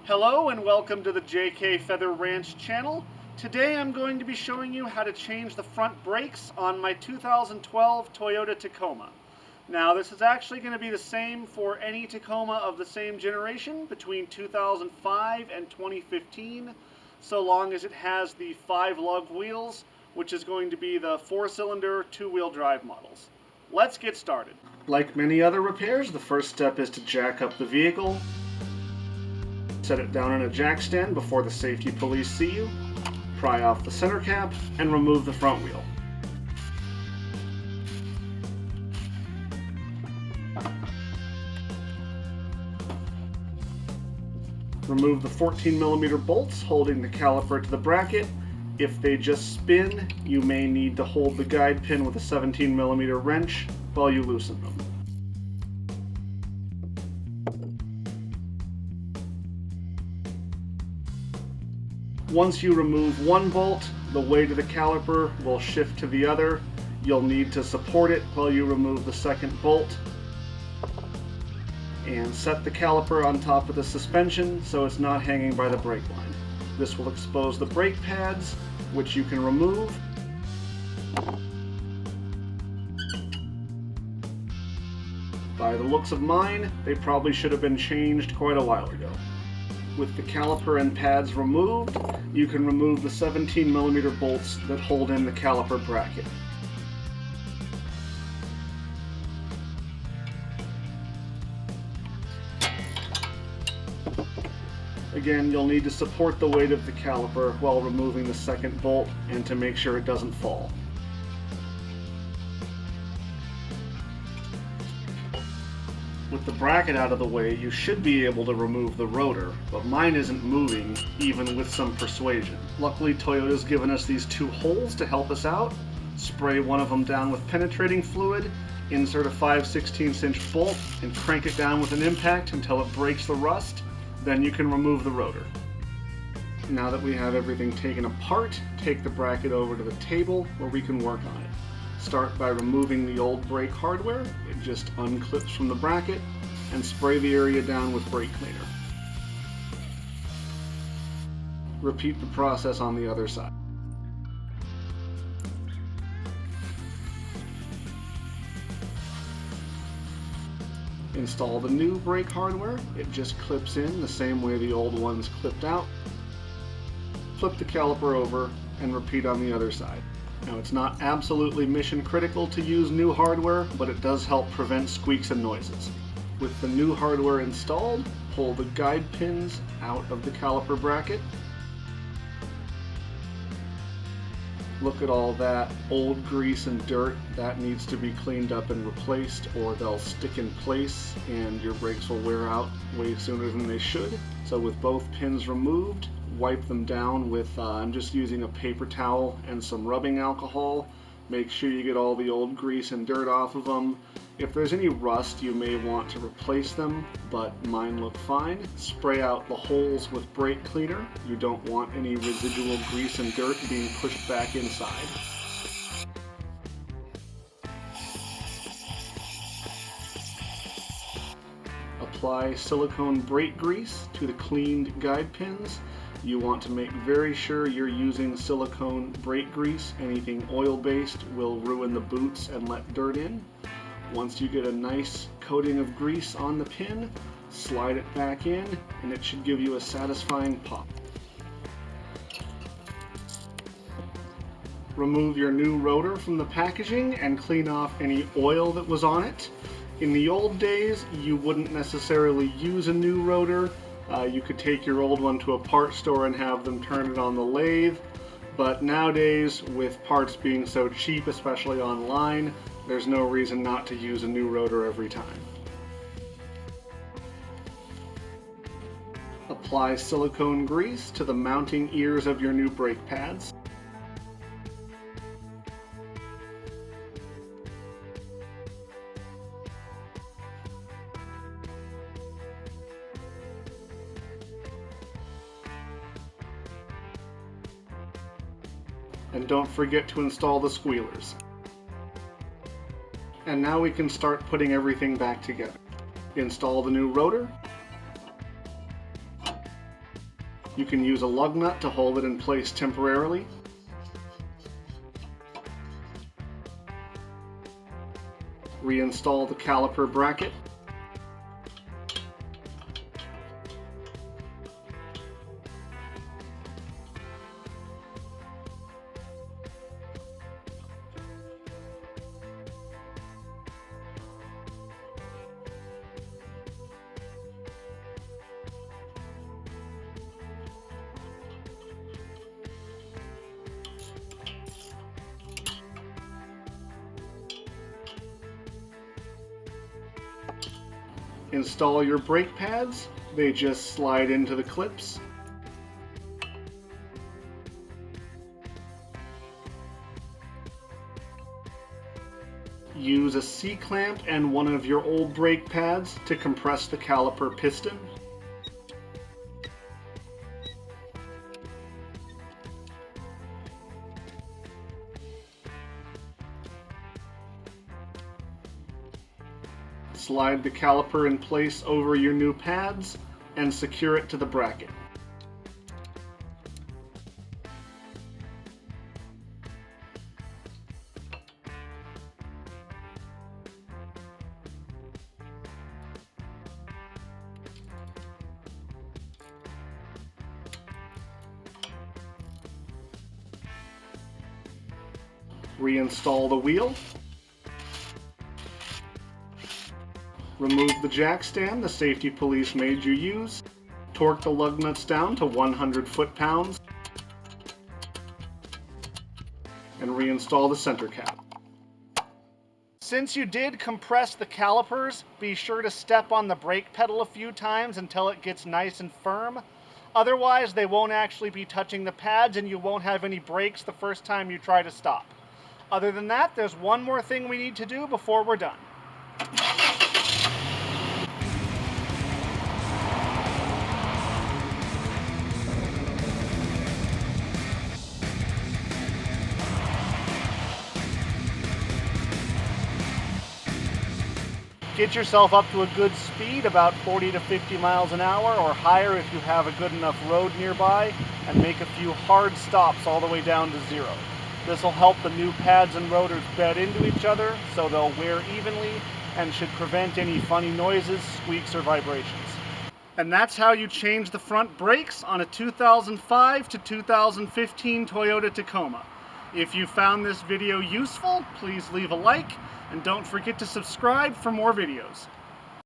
Hello and welcome to the JK Feather Ranch channel. Today I'm going to be showing you how to change the front brakes on my 2012 Toyota Tacoma. Now this is actually going to be the same for any Tacoma of the same generation between 2005 and 2015, so long as it has the 5-lug wheels, which is going to be the 4-cylinder 2-wheel drive models. Let's get started. Like many other repairs, the first step is to jack up the vehicle. Set it down in a jack stand before the safety police see you. Pry off the center cap and remove the front wheel. Remove the 14mm bolts holding the caliper to the bracket. If they just spin, you may need to hold the guide pin with a 17mm wrench while you loosen them. Once you remove one bolt, the weight of the caliper will shift to the other. You'll need to support it while you remove the second bolt. And set the caliper on top of the suspension so it's not hanging by the brake line. This will expose the brake pads, which you can remove. By the looks of mine, they probably should have been changed quite a while ago. With the caliper and pads removed, you can remove the 17mm bolts that hold in the caliper bracket. Again, you'll need to support the weight of the caliper while removing the second bolt and to make sure it doesn't fall. With the bracket out of the way, you should be able to remove the rotor, but mine isn't moving, even with some persuasion. Luckily, Toyota's given us these two holes to help us out. Spray one of them down with penetrating fluid, insert a 5/16" bolt, and crank it down with an impact until it breaks the rust. Then you can remove the rotor. Now that we have everything taken apart, take the bracket over to the table where we can work on it. Start by removing the old brake hardware. It just unclips from the bracket, and spray the area down with brake cleaner. Repeat the process on the other side. Install the new brake hardware. It just clips in the same way the old ones clipped out. Flip the caliper over and repeat on the other side. Now, it's not absolutely mission critical to use new hardware, but it does help prevent squeaks and noises. With the new hardware installed, pull the guide pins out of the caliper bracket. Look at all that old grease and dirt. That needs to be cleaned up and replaced, or they'll stick in place and your brakes will wear out way sooner than they should. So with both pins removed, wipe them down with, I'm just using a paper towel and some rubbing alcohol. Make sure you get all the old grease and dirt off of them. If there's any rust, you may want to replace them, but mine look fine. Spray out the holes with brake cleaner. You don't want any residual grease and dirt being pushed back inside. Apply silicone brake grease to the cleaned guide pins. You want to make very sure you're using silicone brake grease. Anything oil-based will ruin the boots and let dirt in. Once you get a nice coating of grease on the pin, slide it back in, and it should give you a satisfying pop. Remove your new rotor from the packaging and clean off any oil that was on it. In the old days, you wouldn't necessarily use a new rotor. You could take your old one to a parts store and have them turn it on the lathe. But nowadays, with parts being so cheap, especially online, there's no reason not to use a new rotor every time. Apply silicone grease to the mounting ears of your new brake pads. And don't forget to install the squealers. And now we can start putting everything back together. Install the new rotor. You can use a lug nut to hold it in place temporarily. Reinstall the caliper bracket. Install your brake pads. They just slide into the clips. Use a C-clamp and one of your old brake pads to compress the caliper piston. Slide the caliper in place over your new pads and secure it to the bracket. Reinstall the wheel. Remove the jack stand the safety police made you use. Torque the lug nuts down to 100 foot-pounds. And reinstall the center cap. Since you did compress the calipers, be sure to step on the brake pedal a few times until it gets nice and firm. Otherwise, they won't actually be touching the pads and you won't have any brakes the first time you try to stop. Other than that, there's one more thing we need to do before we're done. Get yourself up to a good speed, about 40 to 50 miles an hour or higher if you have a good enough road nearby, and make a few hard stops all the way down to 0. This will help the new pads and rotors bed into each other so they'll wear evenly and should prevent any funny noises, squeaks, or vibrations. And that's how you change the front brakes on a 2005 to 2015 Toyota Tacoma. If you found this video useful, please leave a like, and don't forget to subscribe for more videos.